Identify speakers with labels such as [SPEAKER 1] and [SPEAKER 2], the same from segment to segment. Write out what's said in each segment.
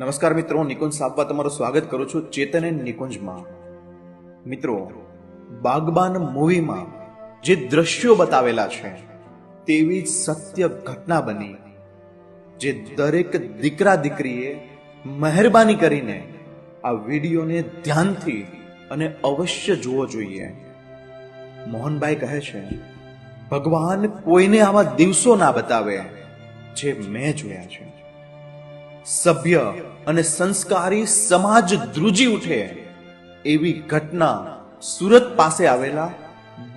[SPEAKER 1] નમસ્કાર મિત્રો, નિકુંજ સાપવા તમારું સ્વાગત કરું છું ચેતન એન્ડ નિકુંજમાં. મિત્રો, બાગબાન મૂવીમાં જે દ્રશ્યો બતાવેલા છે તેવી સત્ય ઘટના બની, જે દરેક દીકરા દીકરીએ મહેરબાની કરીને આ વિડીયોને ધ્યાનથી અને અવશ્ય જોવો જોઈએ. મોહનભાઈ કહે છે, ભગવાન કોઈને આવા દિવસો ના બતાવે જે મેં જોયા છે. સભ્ય અને સંસ્કારી સમાજ ધ્રુજી ઉઠે એવી ઘટના સુરત પાસે આવેલા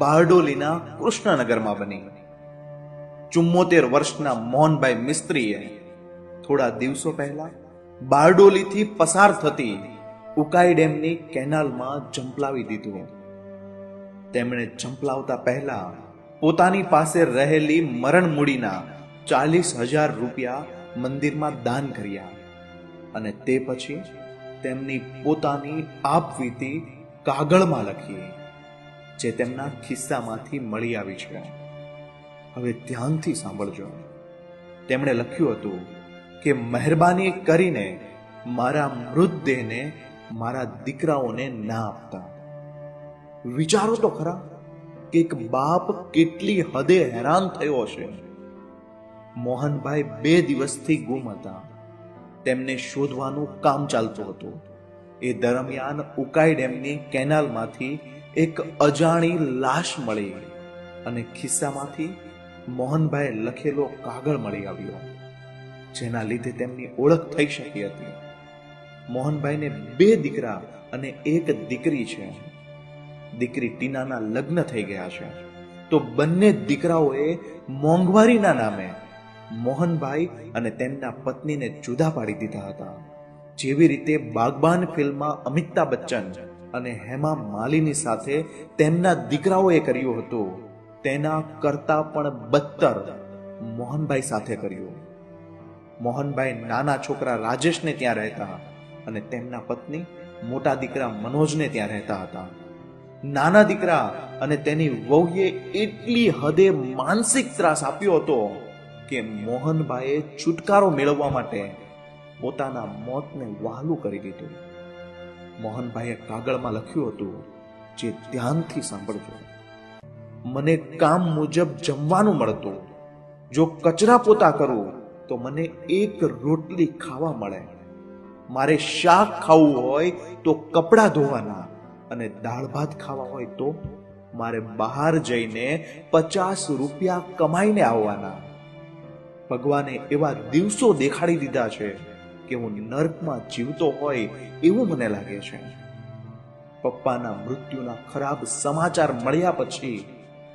[SPEAKER 1] બારડોલીના કૃષ્ણનગરમાં બની. 74 વર્ષના મોહનભાઈ મિસ્ત્રીએ થોડા દિવસો પહેલા બારડોલીથી પસાર થતી ઉકાઈ ડેમની કેનાલમાં જંપલાવી દીધું. તેમણે જંપલાવતા પહેલા પોતાની પાસે રહેલી મરણ મૂડીના 40,000 રૂપિયા મંદિરમાં દાન કર્યા અને તે પછી તેમની પોતાની આપવીતી કાગળમાં લખી, જે તેમના ખિસ્સામાંથી મળી આવી છે. હવે ધ્યાનથી સાંભળજો. તેમણે લખ્યું હતું કે મહેરબાની કરીને મારા મૃતદેહને મારા દીકરાઓને ના આપતા. વિચારો તો ખરા કે એક બાપ કેટલી હદે હેરાન થયો હશે. મોહનભાઈ 2 દિવસથી ગુમ હતા. તેમને શોધવાનું કામ ચાલતું હતું. એ દરમિયાન ઉકાઈ ડેમની કેનાલમાંથી એક અજાણી લાશ મળી અને ખિસ્સામાંથી મોહનભાઈ લખેલો કાગળ મળી આવ્યો, જેના લીધે તેમની ઓળખ થઈ શકી હતી. મોહનભાઈને 2 દીકરા અને 1 દીકરી છે. દીકરી ટીનાના લગ્ન થઈ ગયા છે, તો બંને દીકરાઓએ મોંઘવારીના નામે મોહનભાઈ અને તેમના પત્નીને જુદા પાડી દીધા હતા. જેવી રીતે બાગબાન ફિલ્મમાં અમિતાભ બચ્ચન અને હેમા માલિની સાથે તેમના દીકરાઓએ કર્યું હતું, તેના કરતા પણ બદતર મોહનભાઈ સાથે કર્યું. મોહનભાઈ નાના છોકરા રાજેશને ત્યાં રહેતા અને તેમના પત્ની મોટા દીકરા મનોજને ત્યાં રહેતા હતા. નાના દીકરા અને તેની વહુએ એટલી હદે માનસિક ત્રાસ આપ્યો હતો કે મોહનભાઈએ છુટકારો મેળવવા માટે પોતાના મોતને વહાલું કરી દીધું. મોહનભાઈએ કાગળમાં લખ્યું હતું, જે ધ્યાનથી સાંભળજો. મને કામ મુજબ જમવાનું મળતું, જો કચરા પોતા કરું તો મને 1 રોટલી ખાવા મળે. મારે શાક ખાવું હોય તો કપડાં ધોવાના અને દાળ ભાત ખાવા હોય તો મારે બહાર જઈને 50 રૂપિયા કમાઈને આવવાના. ભગવાને એવા દિવસો દેખાડી દીધા છે કે હું નર્કમાં જીવતો હોય એવું મને લાગે છે. પપ્પાના મૃત્યુના ખરાબ સમાચાર મળ્યા પછી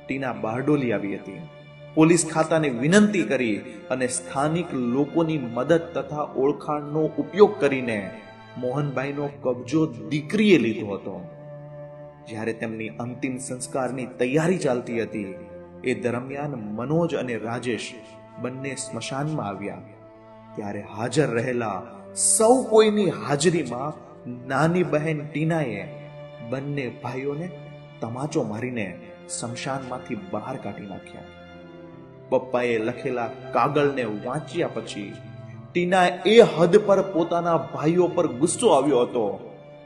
[SPEAKER 1] ટીના બારડોલી આવી હતી. પોલીસ ખાતાને વિનંતી કરી અને સ્થાનિક લોકોની મદદ તથા ઓળખાણનો ઉપયોગ કરીને મોહનભાઈનો કબજો દીકરીએ લીધો હતો. જ્યારે તેમની અંતિમ સંસ્કારની તૈયારી ચાલતી હતી એ દરમિયાન મનોજ અને રાજેશ બંને સ્મશાનમાં આવ્યા. ત્યારે હાજર રહેલા સૌ કોઈની હાજરીમાં નાની બહેન ટીનાએ બંને ભાઈઓને તમાચો મારીને સ્મશાનમાંથી બહાર કાઢી નાખ્યા. પપ્પાએ લખેલા કાગળને વાંચ્યા પછી ટીના એ હદ પર પોતાના ભાઈઓ પર ગુસ્સો આવ્યો હતો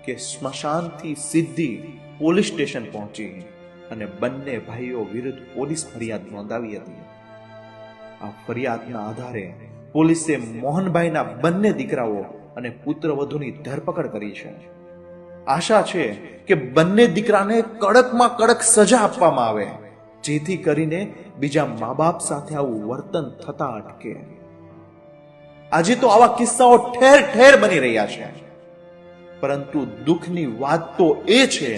[SPEAKER 1] કે સ્મશાનથી સીધી પોલીસ સ્ટેશન પહોંચી અને બંને ભાઈઓ વિરુદ્ધ પોલીસ ફરિયાદ નોંધાવી હતી. આ ફરિયાદના આધારે પોલીસે મોહનભાઈના બંને દીકરાઓ અને પુત્રવધુની ધરપકડ કરી છે. આશા છે કે બંને દીકરાને કડકમાં કડક સજા આપવામાં આવે, જેથી કરીને બીજા મા બાપ સાથે આવું વર્તન થતા અટકે. આજે તો આવા કિસ્સાઓ ઠેર ઠેર બની રહ્યા છે, પરંતુ દુઃખની વાત તો એ છે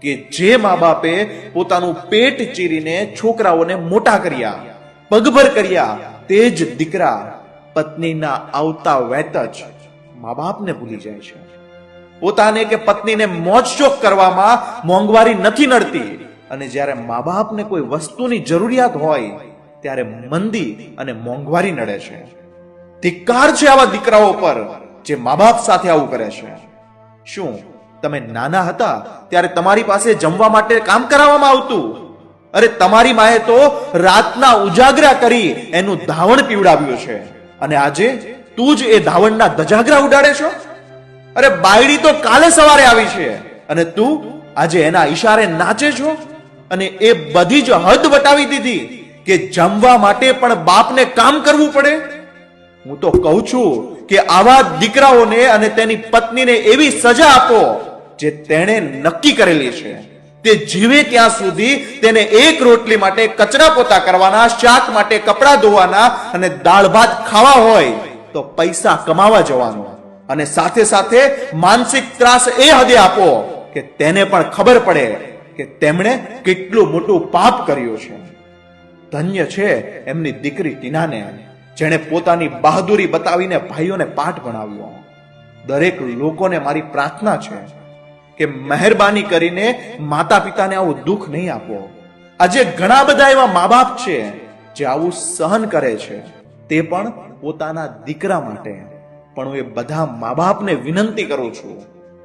[SPEAKER 1] કે જે મા બાપે પોતાનું પેટ ચીરીને છોકરાઓને મોટા કર્યા, પગભર કર્યા, તે જ દીકરા પત્નીના આવતા વેત જ મા બાપને ભૂલી જાય છે. પોતાને કે પત્નીને મોજશોખ કરવામાં મોંઘવારી નથી નડતી, અને જ્યારે મા બાપને કોઈ વસ્તુની જરૂરિયાત હોય ત્યારે મંદી અને મોંઘવારી નડે છે. ધિક્કાર છે આવા દીકરાઓ પર જે મા બાપ સાથે આવું કરે છે. શું તમે નાના હતા ત્યારે તમારી પાસે જમવા માટે કામ કરાવવામાં આવતું? અરે તમારી માએ તો રાતના ઉજાગરા કરી એનું ધાવણ પીવડાવ્યું છે, અને આજે તું જ એ ધાવણના ધજાગરા ઉડાડે છો? અરે બાયડી તો કાલે સવારે આવી છે અને તું આજે એના ઈશારે નાચે છો? અને એ બધી જ હદ વટાવી દીધી કે જમવા માટે પણ બાપને કામ કરવું પડે. હું તો કહું છું કે આવા દીકરાઓને અને તેની પત્નીને એવી સજા આપો જે તેણે નક્કી કરેલી છે. તે જીવે ત્યાં સુધી તેને એક રોટલી માટે કચરા પોતા કરવાના, શાક માટે કપડાં ધોવાના અને દાળ ભાત ખાવા હોય તો પૈસા કમાવા જવાનો. અને સાથે સાથે માનસિક ત્રાસ એ હદે આપો કે તેને પણ ખબર પડે કે તેમણે કેટલું મોટું પાપ કર્યું છે. ધન્ય છે એમની દીકરી ટીનાને, જેણે પોતાની બહાદુરી બતાવીને ભાઈઓને પાઠ ભણાવ્યો. દરેક લોકોને મારી પ્રાર્થના છે કે મહેરબાની કરીને માતા પિતાને આવું દુઃખ નહીં આપો. આજે ઘણા બધા એવા મા બાપ છે જે આવું સહન કરે છે, તે પણ પોતાના દીકરા માટે. પણ હું એ બધા મા બાપને વિનંતી કરું છું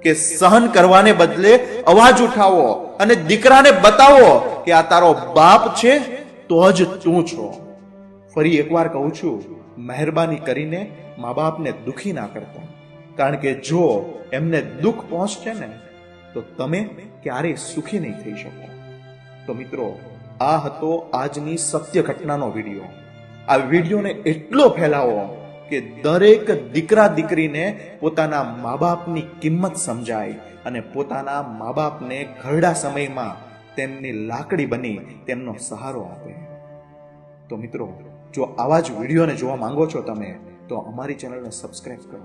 [SPEAKER 1] કે સહન કરવાને બદલે અવાજ ઉઠાવો અને દીકરાને બતાવો કે આ તારો બાપ છે તો જ તું છો. ફરી એકવાર કહું છું, મહેરબાની કરીને મા બાપને દુખી ના કરતા, કારણ કે જો એમને દુઃખ પહોંચશે ને તો તમે ક્યારેય સુખી નહીં થઈ શકો. તો મિત્રો, આ હતો આજની સત્ય ઘટનાનો વિડીયો. આ વિડીયોને એટલો ફેલાવો કે દરેક દીકરા દીકરીને પોતાના મા બાપની કિંમત સમજાય અને પોતાના મા બાપને ઘરડા સમયમાં તેમની લાકડી બની તેમનો સહારો આપે. તો મિત્રો, જો આવા જ વિડીયોને જોવા માંગો છો તમે, તો અમારી ચેનલને સબસ્ક્રાઇબ કરો.